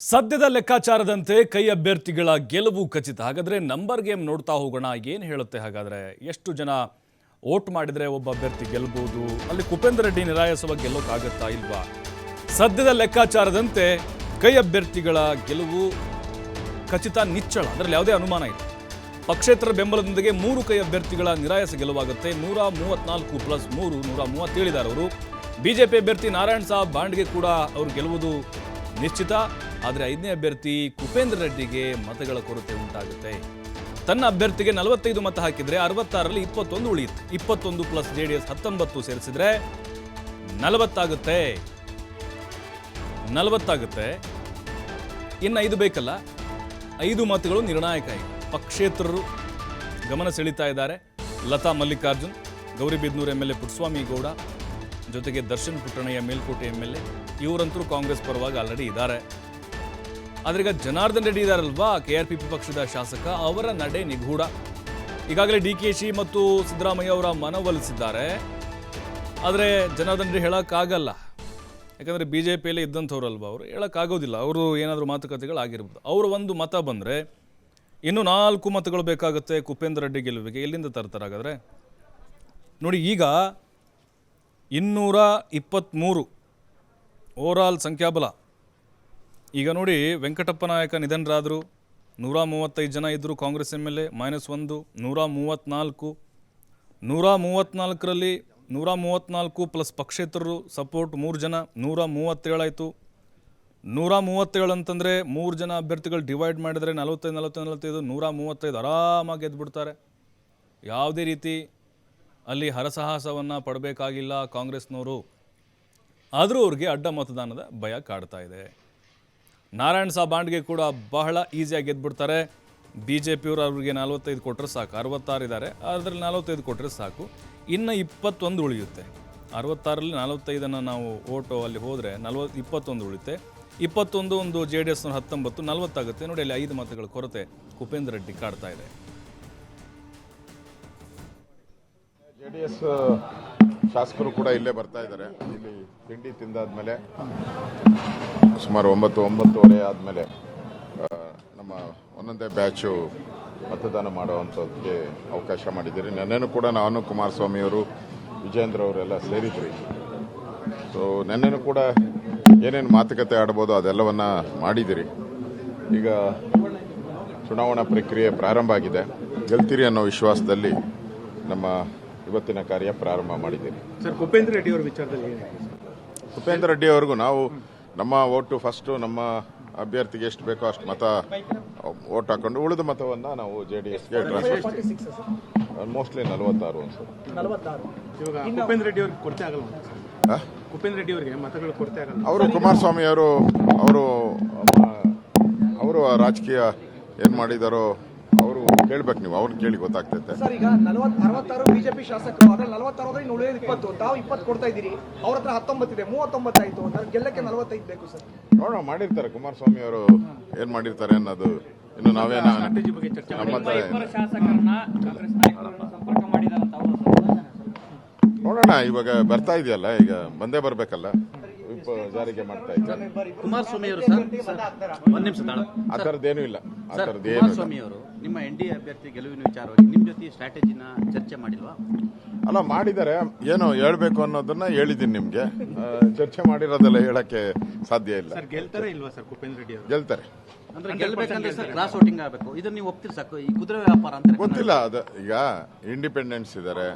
ಸದ್ಯದ ಲೆಕ್ಕಾಚಾರದಂತೆ ಕೈ ಅಭ್ಯರ್ಥಿಗಳ ಗೆಲುವು ಖಚಿತ. ಹಾಗಾದ್ರೆ ನಂಬರ್ ಗೇಮ್ ನೋಡ್ತಾ ಹೋಗೋಣ. ಏನು ಹೇಳುತ್ತೆ ಹಾಗಾದ್ರೆ? ಎಷ್ಟು ಜನ ವೋಟ್ ಮಾಡಿದ್ರೆ ಒಬ್ಬ ಅಭ್ಯರ್ಥಿ ಗೆಲ್ಲಬಹುದು? ಅಲ್ಲಿ ಕುಪೇಂದ್ರ ರೆಡ್ಡಿ ನಿರಾಯಸವಾಗಿ ಗೆಲ್ಲೋಕ್ಕಾಗತ್ತಾ ಇಲ್ವಾ? ಸದ್ಯದ ಲೆಕ್ಕಾಚಾರದಂತೆ ಕೈ ಅಭ್ಯರ್ಥಿಗಳ ಗೆಲುವು ಖಚಿತ, ನಿಚ್ಚಳ, ಅದರಲ್ಲಿ ಯಾವುದೇ ಅನುಮಾನ ಇಲ್ಲ. ಪಕ್ಷೇತರ ಬೆಂಬಲದೊಂದಿಗೆ 3 ಕೈ ಅಭ್ಯರ್ಥಿಗಳ ನಿರಾಯಸ ಗೆಲುವಾಗುತ್ತೆ. 134 ಪ್ಲಸ್ 3 130 ಹೇಳಿದ್ದಾರೆ ಅವರು. ಬಿಜೆಪಿ ಅಭ್ಯರ್ಥಿ ನಾರಾಯಣ್ ಸಾಬ್ ಬಾಂಡ್ಗೆ ಕೂಡ ಅವರು ಗೆಲ್ಲುವುದು ನಿಶ್ಚಿತ. ಆದರೆ 5ನೇ ಅಭ್ಯರ್ಥಿ ಕುಪೇಂದ್ರ ರೆಡ್ಡಿಗೆ ಮತಗಳ ಕೊರತೆ ಉಂಟಾಗುತ್ತೆ. ತನ್ನ ಅಭ್ಯರ್ಥಿಗೆ 45 ಮತ ಹಾಕಿದ್ರೆ 66ರಲ್ಲಿ 21 ಉಳಿಯಿತು. 21 ಪ್ಲಸ್ JDS 19 ಸೇರಿಸಿದ್ರೆ 40 ಆಗುತ್ತೆ. ಇನ್ನು 5 ಬೇಕಲ್ಲ, 5 ಮತಗಳು ನಿರ್ಣಾಯಕ. ಪಕ್ಷೇತರರು ಗಮನ ಸೆಳೀತಾ ಇದ್ದಾರೆ. ಲತಾ ಮಲ್ಲಿಕಾರ್ಜುನ್, ಗೌರಿಬಿದನೂರು MLA ಪುಟ್ಟಸ್ವಾಮಿ ಗೌಡ, ಜೊತೆಗೆ ದರ್ಶನ್ ಪುಟ್ಟಣಯ್ಯ ಮೇಲ್ಕೋಟೆ MLA, ಇವರಂತರೂ ಕಾಂಗ್ರೆಸ್ ಪರವಾಗಿ ಆಲ್ರೆಡಿ ಇದ್ದಾರೆ. ಆದರೆ ಈಗ ಜನಾರ್ದನ್ ರೆಡ್ಡಿ ಇದ್ದಾರಲ್ವಾ, KRPP ಪಕ್ಷದ ಶಾಸಕ, ಅವರ ನಡೆ ನಿಗೂಢ. ಈಗಾಗಲೇ DKಶಿ ಮತ್ತು ಸಿದ್ದರಾಮಯ್ಯ ಅವರ ಮನವೊಲಿಸಿದ್ದಾರೆ. ಆದರೆ ಜನಾರ್ದನ್ ರೆಡ್ಡಿ ಹೇಳೋಕ್ಕಾಗಲ್ಲ, ಯಾಕಂದರೆ BJPಯಲ್ಲೇ ಇದ್ದಂಥವ್ರಲ್ವ, ಅವರು ಹೇಳೋಕ್ಕಾಗೋದಿಲ್ಲ. ಅವರು ಏನಾದರೂ ಮಾತುಕತೆಗಳಾಗಿರ್ಬೋದು. ಅವರು ಒಂದು ಮತ ಬಂದರೆ ಇನ್ನೂ 4 ಮತಗಳು ಬೇಕಾಗುತ್ತೆ ಕುಪೇಂದ್ರ ರೆಡ್ಡಿ ಗೆಲುವಿಗೆ. ಎಲ್ಲಿಂದ ತರ್ತಾರಾಗಾದರೆ ನೋಡಿ. ಈಗ 223 ಓವರಾಲ್ ಸಂಖ್ಯಾಬಲ. ಈಗ ನೋಡಿ, ವೆಂಕಟಪ್ಪ ನಾಯಕ ನಿಧನರಾದರು. 135 ಜನ ಇದ್ದರು ಕಾಂಗ್ರೆಸ್ MLA, -1 134. 134ರಲ್ಲಿ 134 ಪ್ಲಸ್ ಪಕ್ಷೇತರರು ಸಪೋರ್ಟ್ 3 ಜನ, 137 ಆಯಿತು. 137 ಅಂತಂದರೆ 3 ಜನ ಅಭ್ಯರ್ಥಿಗಳು ಡಿವೈಡ್ ಮಾಡಿದರೆ 45 135 ಆರಾಮಾಗಿ ಗೆದ್ದುಬಿಡ್ತಾರೆ. ಯಾವುದೇ ರೀತಿ ಅಲ್ಲಿ ಹರಸಾಹಸವನ್ನು ಪಡಬೇಕಾಗಿಲ್ಲ ಕಾಂಗ್ರೆಸ್ನವರು. ಆದರೂ ಅವ್ರಿಗೆ ಅಡ್ಡ ಮತದಾನದ ಭಯ ಕಾಡ್ತಾ ಇದೆ. ನಾರಾಯಣ್ ಸಾಬ್ ಬಾಂಡ್ಗೆ ಕೂಡ ಬಹಳ ಈಸಿಯಾಗಿ ಗೆದ್ದುಬಿಡ್ತಾರೆ. BJPಯವರು ಅವ್ರಿಗೆ 45 ಕೊಟ್ಟರೆ ಸಾಕು. 66 ಇದ್ದಾರೆ, ಅದರಲ್ಲಿ 45 ಕೊಟ್ಟರೆ ಸಾಕು. ಇನ್ನು 21 ಉಳಿಯುತ್ತೆ. 66ರಲ್ಲಿ 45 ನಾವು ಓಟು ಅಲ್ಲಿ ಹೋದರೆ 21 ಉಳಿಯುತ್ತೆ. 21 ಒಂದು JDS 19 40 ಆಗುತ್ತೆ. ನೋಡಿ, ಅಲ್ಲಿ 5 ಮತಗಳ ಕೊರತೆ ಕುಪೇಂದ್ರ ರೆಡ್ಡಿ ಕಾಡ್ತಾ ಇದೆ. JDS ಶಾಸಕರು ಕೂಡ ಇಲ್ಲೇ ಬರ್ತಾ ಇದ್ದಾರೆ. ಇಲ್ಲಿ ತಿಂಡಿ ತಿಂದಾದ್ಮೇಲೆ ಸುಮಾರು 9-9:30 ಆದಮೇಲೆ ನಮ್ಮ ಒಂದೊಂದೇ ಬ್ಯಾಚು ಮತದಾನ ಮಾಡುವಂಥದ್ದಕ್ಕೆ ಅವಕಾಶ ಮಾಡಿದ್ದೀರಿ. ನೆನ್ನೆನೂ ಕೂಡ ನಾನು, ಕುಮಾರಸ್ವಾಮಿಯವರು, ವಿಜೇಂದ್ರ ಅವರೆಲ್ಲ ಸೇರಿದ್ರಿ. ಸೊ ನೆನ್ನೆನೂ ಕೂಡ ಏನೇನು ಮಾತುಕತೆ ಆಡ್ಬೋದು ಅದೆಲ್ಲವನ್ನ ಮಾಡಿದ್ದೀರಿ. ಈಗ ಚುನಾವಣಾ ಪ್ರಕ್ರಿಯೆ ಪ್ರಾರಂಭ ಆಗಿದೆ. ಗೆಲ್ತೀರಿ ಅನ್ನೋ ವಿಶ್ವಾಸದಲ್ಲಿ ನಮ್ಮ ಇವತ್ತಿನ ಕಾರ್ಯ ಪ್ರಾರಂಭ ಮಾಡಿದ್ದೀರಿ. ಸರ್, ಕುಪೇಂದ್ರ ರೆಡ್ಡಿ ಅವರ ವಿಚಾರದಲ್ಲಿ ಕುಪೇಂದ್ರ ರೆಡ್ಡಿ ಅವ್ರಿಗೂ ನಾವು ನಮ್ಮ ಓಟು ಫಸ್ಟು ನಮ್ಮ ಅಭ್ಯರ್ಥಿಗೆ ಎಷ್ಟು ಬೇಕೋ ಅಷ್ಟು ಮತ ಓಟ್ ಹಾಕೊಂಡು ಉಳಿದ ಮತವನ್ನು ನಾವು JDSಗೆ ಟ್ರಾನ್ಸ್ಫರ್ ಮೋಸ್ಟ್ಲಿ 46 ಇವಾಗ ಕುಪೇಂದ್ರ ರೆಡ್ಡಿ ಅವ್ರಿಗೆ ಕೊರತೆ ಆಗಲ್ಲ. ಕುಪೇಂದ್ರ ರೆಡ್ಡಿ ಅವರಿಗೆ ಮತಗಳು ಕೊರತೆ ಆಗಲ್ಲ. ಅವರು ಕುಮಾರಸ್ವಾಮಿ ಅವರು ರಾಜಕೀಯ ಏನು ಮಾಡಿದಾರೋ ಅವರು ಕೇಳ್ಬೇಕು. ನೀವು ಅವ್ರನ್ನ ಕೇಳಿ ಗೊತ್ತಾಗ್ತೈತೆ. ಸರ್, ಈಗ 66 BJP ಶಾಸಕರು, ಅದ್ರಲ್ಲಿ 46 ಇನ್ನು ಉಳಿಯೋದು 20. ತಾವು 20 ಕೊಡ್ತಾ ಇದ್ದೀರಿ, ಅವ್ರ ಹತ್ರ 19 ಇದೆ, 39 ಆಯ್ತು. ಗೆಲ್ಲಕ್ಕೆ 45 ಬೇಕು ಸರ್. ನೋಡೋಣ, ಮಾಡಿರ್ತಾರೆ ಕುಮಾರಸ್ವಾಮಿ ಅವರು ಏನ್ ಮಾಡಿರ್ತಾರೆ ಅನ್ನೋದು ಇನ್ನು ನಾವೇನ ನೋಡೋಣ. ಇವಾಗ ಬರ್ತಾ ಇದೆಯಲ್ಲ, ಈಗ ಬಂದೇ ಬರ್ಬೇಕಲ್ಲ, ಜಾರಿಗೆ ಮಾಡ್ತಾ ಇದ್ದಾರೆ ಕುಮಾರಸ್ವಾಮಿ ಅವರು. ಒಂದ್ ನಿಮಿಷ ಆ ಥರದ್ದೇನೂ ಇಲ್ಲ. ಕುಮಾರಸ್ವಾಮಿ ಅವರು ನಿಮ್ಮ NDA ಅಭ್ಯರ್ಥಿ ಗೆಲುವಿನ ವಿಚಾರವಾಗಿ ನಿಮ್ ಜೊತೆ ಸ್ಟ್ರಾಟಜಿನ ಚರ್ಚೆ ಮಾಡಿಲ್ವಾ? ಅಲ್ಲ, ಮಾಡಿದ್ದಾರೆ. ಏನು ಹೇಳ್ಬೇಕು ಅನ್ನೋದನ್ನ ಹೇಳಿದ್ದೀನಿ ನಿಮ್ಗೆ. ಚರ್ಚೆ ಮಾಡಿರೋದೆಲ್ಲ ಹೇಳಕ್ಕೆ ಸಾಧ್ಯ ಇಲ್ಲ. ಗೆಲ್ತಾರೆ ಇಲ್ವಾ ಸರ್ ಕುಪೇಂದ್ರ ರೆಡ್ಡಿ ಅವರು? ಗೆಲ್ತಾರೆ. ಅಂದ್ರೆ ಗೆಲ್ಬೇಕಂದ್ರೆ ಸರ್ ಕ್ರಾಸ್ ವೋಟಿಂಗ್ ಆಗಬೇಕು. ಇದನ್ನ ನೀವು ಒಪ್ತಿರ್ ಸಾಕು. ಈ ಕುದುರೆ ವ್ಯಾಪಾರ ಅಂತ ಗೊತ್ತಿಲ್ಲ. ಅದು ಈಗ ಇಂಡಿಪೆಂಡೆನ್ಸ್ ಇದ್ದಾರೆ,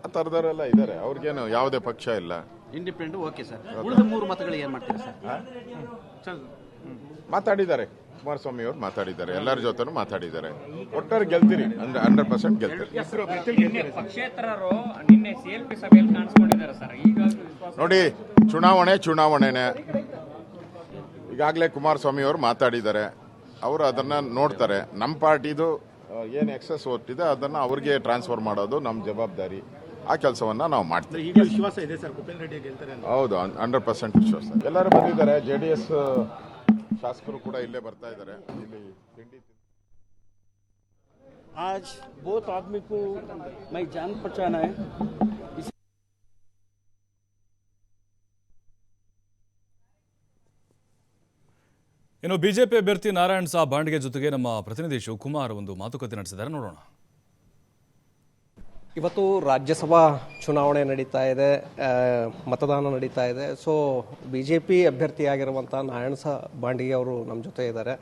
ಆ ಥರದವರೆಲ್ಲ ಇದ್ದಾರೆ. ಅವ್ರಿಗೇನು ಯಾವುದೇ ಪಕ್ಷ ಇಲ್ಲ. Independent okay sir. ಉಳಿದ 3 ಮತಗಳು ಏನ್ ಮಾಡ್ತೀರಾ ಸರ್? ಮಾತಾಡಿದ್ದಾರೆ ಕುಮಾರಸ್ವಾಮಿ ಅವರು, ಮಾತಾಡಿದ್ದಾರೆ. ಎಲ್ಲರ ಜೊತೆನೂ ಮಾತಾಡಿದ್ದಾರೆ. ಒಟ್ಟಾರೆ ಗೆಲ್ತೀರಿ, 100% ಗೆಲ್ತೀರಿ. ಪಕ್ಷೇತರರು ನಿನ್ನೆ CLP ಸಭೆಯಲ್ಲಿ ಕಾಣಿಸ್ಕೊಂಡಿದ್ದಾರೆ ಸರ್. ಈಗ ನೋಡಿ, ಚುನಾವಣೆನೇ. ಈಗಾಗಲೇ ಕುಮಾರಸ್ವಾಮಿ ಅವರು ಮಾತಾಡಿದ್ದಾರೆ. ಅವರು ಅದನ್ನ ನೋಡ್ತಾರೆ. ನಮ್ಮ ಪಾರ್ಟಿದು ಏನು ಎಕ್ಸಸ್ ವೋಟ್ ಇದೆ ಅದನ್ನ ಅವ್ರಿಗೆ ಟ್ರಾನ್ಸ್ಫರ್ ಮಾಡೋದು ನಮ್ಮ ಜವಾಬ್ದಾರಿ. ಆ ಕೆಲಸವನ್ನ ನಾವು ಮಾಡ್ತೀವಿ. ಈಗ ವಿಶ್ವಾಸ ಇದೆ ಸರ್ ಕುಪೇಂದ್ರ ರೆಡ್ಡಿ ಗೆಲ್ತಾರೆ? ಹೌದು, 100% ವಿಶ್ವಾಸ. ಎಲ್ಲರೂ ಬಂದಿದ್ದಾರೆ. JDS ಶಾಸಕರು ಕೂಡ ಇಲ್ಲೇ ಬರ್ತಾ ಇದ್ದಾರೆ. ಇಲ್ಲಿ ತಿಂಡಿ आज बहुत आदमी को मैं जान पहचाना है. ಇನ್ನು ಬಿಜೆಪಿ ಅಭ್ಯರ್ಥಿ ನಾರಾಯಣ್ ಸಾಬ್ ಬಾಂಡ್ಗೆ ಜೊತೆಗೆ ನಮ್ಮ ಪ್ರತಿನಿಧಿ ಶಿವಕುಮಾರ್ ಒಂದು ಮಾತುಕತೆ ನಡೆಸಿದ್ದಾರೆ, ನೋಡೋಣ. ಇವತ್ತು ರಾಜ್ಯಸಭಾ ಚುನಾವಣೆ ನಡೀತಾ ಇದೆ, ಮತದಾನ ನಡೀತಾ ಇದೆ. ಸೊ BJP ಅಭ್ಯರ್ಥಿಯಾಗಿರುವಂಥ ನಾರಾಯಣ್ ಸಾಬ್ ಬಾಂಡಿಗೆ ಅವರು ನಮ್ಮ ಜೊತೆ ಇದ್ದಾರೆ.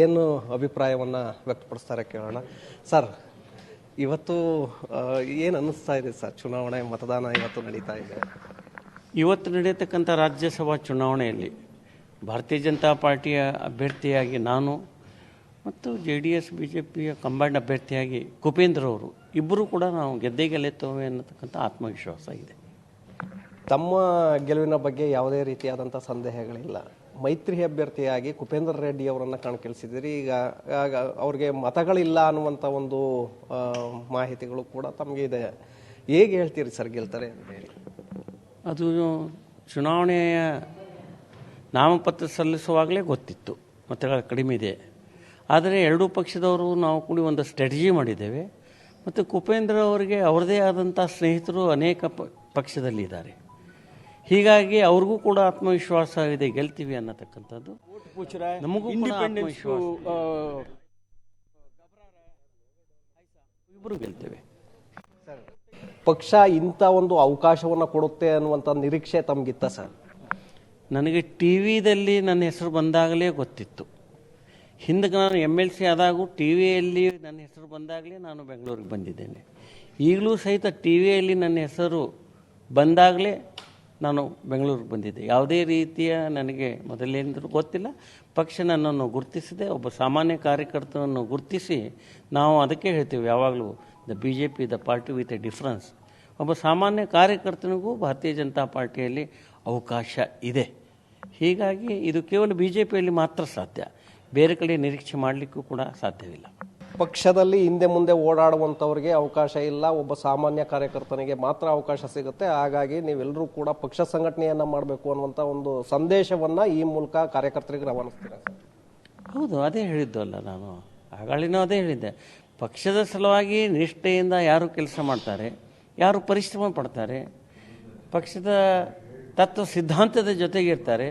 ಏನು ಅಭಿಪ್ರಾಯವನ್ನು ವ್ಯಕ್ತಪಡಿಸ್ತಾರೆ ಕೇಳೋಣ. ಸರ್, ಇವತ್ತು ಏನು ಅನ್ನಿಸ್ತಾ ಇದೆ ಸರ್? ಚುನಾವಣೆ ಮತದಾನ ಇವತ್ತು ನಡೀತಾ ಇದೆ. ಇವತ್ತು ನಡೆಯತಕ್ಕಂಥ ರಾಜ್ಯಸಭಾ ಚುನಾವಣೆಯಲ್ಲಿ ಭಾರತೀಯ ಜನತಾ ಪಾರ್ಟಿಯ ಅಭ್ಯರ್ಥಿಯಾಗಿ ನಾನು ಮತ್ತು JDS BJPಯ ಕಂಬೈಂಡ್ ಅಭ್ಯರ್ಥಿಯಾಗಿ ಕುಪೇಂದ್ರ ಅವರು ಇಬ್ಬರೂ ಕೂಡ ನಾವು ಗೆದ್ದೇ ಗೆಲ್ಲುತ್ತೇವೆ ಅನ್ನತಕ್ಕಂಥ ಆತ್ಮವಿಶ್ವಾಸ ಇದೆ. ತಮ್ಮ ಗೆಲುವಿನ ಬಗ್ಗೆ ಯಾವುದೇ ರೀತಿಯಾದಂಥ ಸಂದೇಹಗಳಿಲ್ಲ. ಮೈತ್ರಿ ಅಭ್ಯರ್ಥಿಯಾಗಿ ಕುಪೇಂದ್ರ ರೆಡ್ಡಿ ಅವರನ್ನು ಕಣಕ್ಕಿಳಿಸಿದ್ದೀರಿ. ಈಗ ಅವ್ರಿಗೆ ಮತಗಳಿಲ್ಲ ಅನ್ನುವಂಥ ಒಂದು ಮಾಹಿತಿಗಳು ಕೂಡ ತಮಗೆ ಇದೆ. ಹೇಗೆ ಹೇಳ್ತೀರಿ ಸರ್ ಗೆಲ್ತಾರೆ ಅಂತ ಹೇಳಿ? ಅದು ಚುನಾವಣೆಯ ನಾಮಪತ್ರ ಸಲ್ಲಿಸುವಾಗಲೇ ಗೊತ್ತಿತ್ತು ಮತಗಳ ಕಡಿಮೆ ಇದೆ. ಆದರೆ ಎರಡೂ ಪಕ್ಷದವರು ನಾವು ಕೂಡಿ ಒಂದು ಸ್ಟ್ರಾಟಜಿ ಮಾಡಿದ್ದೇವೆ. ಮತ್ತು ಕುಪೇಂದ್ರ ಅವರಿಗೆ ಅವರದೇ ಆದಂಥ ಸ್ನೇಹಿತರು ಅನೇಕ ಪಕ್ಷದಲ್ಲಿದ್ದಾರೆ. ಹೀಗಾಗಿ ಅವ್ರಿಗೂ ಕೂಡ ಆತ್ಮವಿಶ್ವಾಸ ಇದೆ, ಗೆಲ್ತೀವಿ ಅನ್ನತಕ್ಕಂಥದ್ದು. ನಮಗೂ ಕೂಡ ಆತ್ಮವಿಶ್ವಾಸ, ಇಬ್ಬರು ಗೆಲ್ತೇವೆ. ಪಕ್ಷ ಇಂಥ ಒಂದು ಅವಕಾಶವನ್ನು ಕೊಡುತ್ತೆ ಅನ್ನುವಂಥ ನಿರೀಕ್ಷೆ ತಮಗಿತ್ತ ಸರ್? ನನಗೆ TV ನನ್ನ ಹೆಸರು ಬಂದಾಗಲೇ ಗೊತ್ತಿತ್ತು. ಹಿಂದಕ್ಕೆ ನಾನು MLC ಆದಾಗೂ TV ನನ್ನ ಹೆಸರು ಬಂದಾಗಲೇ ನಾನು ಬೆಂಗಳೂರಿಗೆ ಬಂದಿದ್ದೇನೆ. ಈಗಲೂ ಸಹಿತ TV ನನ್ನ ಹೆಸರು ಬಂದಾಗಲೇ ನಾನು ಬೆಂಗಳೂರಿಗೆ ಬಂದಿದ್ದೆ. ಯಾವುದೇ ರೀತಿಯ ನನಗೆ ಮೊದಲೇನಿದ್ರು ಗೊತ್ತಿಲ್ಲ. ಪಕ್ಷ ನನ್ನನ್ನು ಗುರುತಿಸಿದೆ, ಒಬ್ಬ ಸಾಮಾನ್ಯ ಕಾರ್ಯಕರ್ತನನ್ನು ಗುರುತಿಸಿ ನಾವು ಅದಕ್ಕೆ ಹೇಳ್ತೀವಿ ಯಾವಾಗಲೂ BJP the party with A difference. ಒಬ್ಬ ಸಾಮಾನ್ಯ ಕಾರ್ಯಕರ್ತನಿಗೂ ಭಾರತೀಯ ಜನತಾ ಪಾರ್ಟಿಯಲ್ಲಿ ಅವಕಾಶ ಇದೆ. ಹೀಗಾಗಿ ಇದು ಕೇವಲ BJPಯಲ್ಲಿ ಮಾತ್ರ ಸಾಧ್ಯ, ಬೇರೆ ಕಡೆ ನಿರೀಕ್ಷೆ ಮಾಡಲಿಕ್ಕೂ ಕೂಡ ಸಾಧ್ಯವಿಲ್ಲ. ಪಕ್ಷದಲ್ಲಿ ಹಿಂದೆ ಮುಂದೆ ಓಡಾಡುವಂಥವ್ರಿಗೆ ಅವಕಾಶ ಇಲ್ಲ, ಒಬ್ಬ ಸಾಮಾನ್ಯ ಕಾರ್ಯಕರ್ತನಿಗೆ ಮಾತ್ರ ಅವಕಾಶ ಸಿಗುತ್ತೆ. ಹಾಗಾಗಿ ನೀವೆಲ್ಲರೂ ಕೂಡ ಪಕ್ಷ ಸಂಘಟನೆಯನ್ನು ಮಾಡಬೇಕು ಅನ್ನುವಂಥ ಒಂದು ಸಂದೇಶವನ್ನು ಈ ಮೂಲಕ ಕಾರ್ಯಕರ್ತರಿಗೆ ರವಾನಿಸ್ತೀರಾ ಸರ್? ಹೌದು, ಅದೇ ಹೇಳಿದ್ದು ಅಲ್ಲ ನಾನು ಆಗಳಿನೂ ಅದೇ ಹೇಳಿದ್ದೆ. ಪಕ್ಷದ ಸಲುವಾಗಿ ನಿಷ್ಠೆಯಿಂದ ಯಾರು ಕೆಲಸ ಮಾಡ್ತಾರೆ, ಯಾರು ಪರಿಶ್ರಮ ಪಡ್ತಾರೆ, ಪಕ್ಷದ ತತ್ವ ಸಿದ್ಧಾಂತದ ಜೊತೆಗಿರ್ತಾರೆ,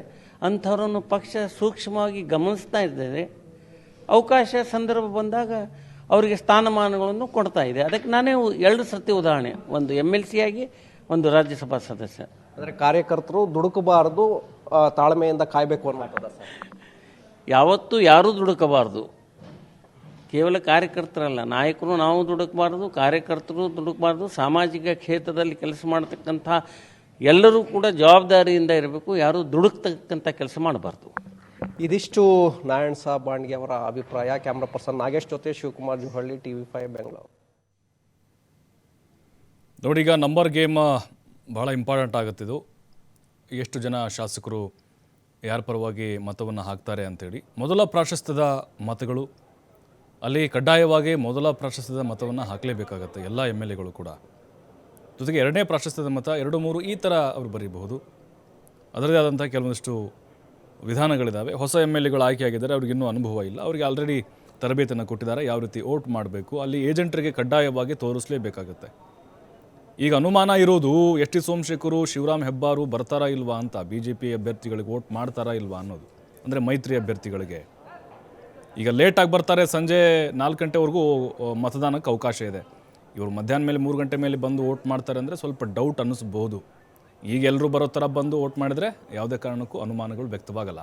ಅಂಥವರನ್ನು ಪಕ್ಷ ಸೂಕ್ಷ್ಮವಾಗಿ ಗಮನಿಸ್ತಾ ಇದ್ದಾರೆ. ಅವಕಾಶ ಸಂದರ್ಭ ಬಂದಾಗ ಅವರಿಗೆ ಸ್ಥಾನಮಾನಗಳನ್ನು ಕೊಡ್ತಾ ಇದೆ. ಅದಕ್ಕೆ ನಾನೇ 2 ಸರ್ತಿ ಉದಾಹರಣೆ, ಒಂದು MLC ಆಗಿ, ಒಂದು ರಾಜ್ಯಸಭಾ ಸದಸ್ಯ. ಅಂದರೆ ಕಾರ್ಯಕರ್ತರು ದುಡುಕಬಾರದು, ತಾಳ್ಮೆಯಿಂದ ಕಾಯಬೇಕು ಅನ್ನೋದು ಸರ್. ಯಾವತ್ತೂ ಯಾರೂ ದುಡುಕಬಾರ್ದು. ಕೇವಲ ಕಾರ್ಯಕರ್ತರಲ್ಲ, ನಾಯಕರು ನಾವು ದುಡುಕಬಾರ್ದು, ಕಾರ್ಯಕರ್ತರು ದುಡುಕಬಾರ್ದು. ಸಾಮಾಜಿಕ ಕ್ಷೇತ್ರದಲ್ಲಿ ಕೆಲಸ ಮಾಡತಕ್ಕಂಥ ಎಲ್ಲರೂ ಕೂಡ ಜವಾಬ್ದಾರಿಯಿಂದ ಇರಬೇಕು. ಯಾರೂ ದುಡುಕ್ತಕ್ಕಂಥ ಕೆಲಸ ಮಾಡಬಾರ್ದು. ಇದಿಷ್ಟು ನಾರಾಯಣ್ ಸಾಬ್ ಬಾಂಡ್ಗೆ ಅವರ ಅಭಿಪ್ರಾಯ. ಕ್ಯಾಮ್ರಾ ಪರ್ಸನ್ ನಾಗೇಶ್ ಜೊತೆ ಶಿವಕುಮಾರ್ ಜುಹಳ್ಳಿ, TV5 ಬೆಂಗಳೂರು. ನೋಡಿ, ಈಗ ನಂಬರ್ ಗೇಮ್ ಭಾಳ ಇಂಪಾರ್ಟೆಂಟ್ ಆಗುತ್ತಿದ್ದು. ಎಷ್ಟು ಜನ ಶಾಸಕರು ಯಾರ ಪರವಾಗಿ ಮತವನ್ನು ಹಾಕ್ತಾರೆ ಅಂತೇಳಿ. ಮೊದಲ ಪ್ರಾಶಸ್ತ್ಯದ ಮತಗಳು ಅಲ್ಲಿ ಕಡ್ಡಾಯವಾಗಿ ಮೊದಲ ಪ್ರಾಶಸ್ತ್ಯದ ಮತವನ್ನು ಹಾಕಲೇಬೇಕಾಗತ್ತೆ ಎಲ್ಲ MLAಗಳು ಕೂಡ. ಜೊತೆಗೆ 2ನೇ ಪ್ರಾಶಸ್ತ್ಯದ ಮತ 2, 3 ಈ ಥರ ಅವರು ಬರೀಬಹುದು. ಅದರದೇ ಆದಂಥ ಕೆಲವೊಂದಿಷ್ಟು ವಿಧಾನಗಳಿದ್ದಾವೆ. ಹೊಸ MLAಗಳು ಆಯ್ಕೆಯಾಗಿದ್ದಾರೆ, ಅವ್ರಿಗೆ ಇನ್ನೂ ಅನುಭವ ಇಲ್ಲ. ಅವರಿಗೆ ಆಲ್ರೆಡಿ ತರಬೇತಿಯನ್ನು ಕೊಟ್ಟಿದ್ದಾರೆ, ಯಾವ ರೀತಿ ವೋಟ್ ಮಾಡಬೇಕು, ಅಲ್ಲಿ ಏಜೆಂಟ್ರಿಗೆ ಕಡ್ಡಾಯವಾಗಿ ತೋರಿಸಲೇಬೇಕಾಗತ್ತೆ. ಈಗ ಅನುಮಾನ ಇರೋದು ಎಸ್ ಟಿ ಸೋಮಶೇಖರು, ಶಿವರಾಮ್ ಹೆಬ್ಬಾರು ಬರ್ತಾರಾ ಇಲ್ವಾ ಅಂತ, BJP ಅಭ್ಯರ್ಥಿಗಳಿಗೆ ವೋಟ್ ಮಾಡ್ತಾರಾ ಇಲ್ವಾ ಅನ್ನೋದು. ಅಂದರೆ ಮೈತ್ರಿ ಅಭ್ಯರ್ಥಿಗಳಿಗೆ ಈಗ ಲೇಟಾಗಿ ಬರ್ತಾರೆ, ಸಂಜೆ 4 ಗಂಟೆವರೆಗೂ ಮತದಾನಕ್ಕೆ ಅವಕಾಶ ಇದೆ. ಇವರು ಮಧ್ಯಾಹ್ನ ಮೇಲೆ 3 ಗಂಟೆ ಮೇಲೆ ಬಂದು ವೋಟ್ ಮಾಡ್ತಾರೆ ಅಂದರೆ ಸ್ವಲ್ಪ ಡೌಟ್ ಅನ್ನಿಸ್ಬೋದು. ಈಗ ಎಲ್ಲರೂ ಬರೋ ಥರ ಬಂದು ವೋಟ್ ಮಾಡಿದರೆ ಯಾವುದೇ ಕಾರಣಕ್ಕೂ ಅನುಮಾನಗಳು ವ್ಯಕ್ತವಾಗಲ್ಲ.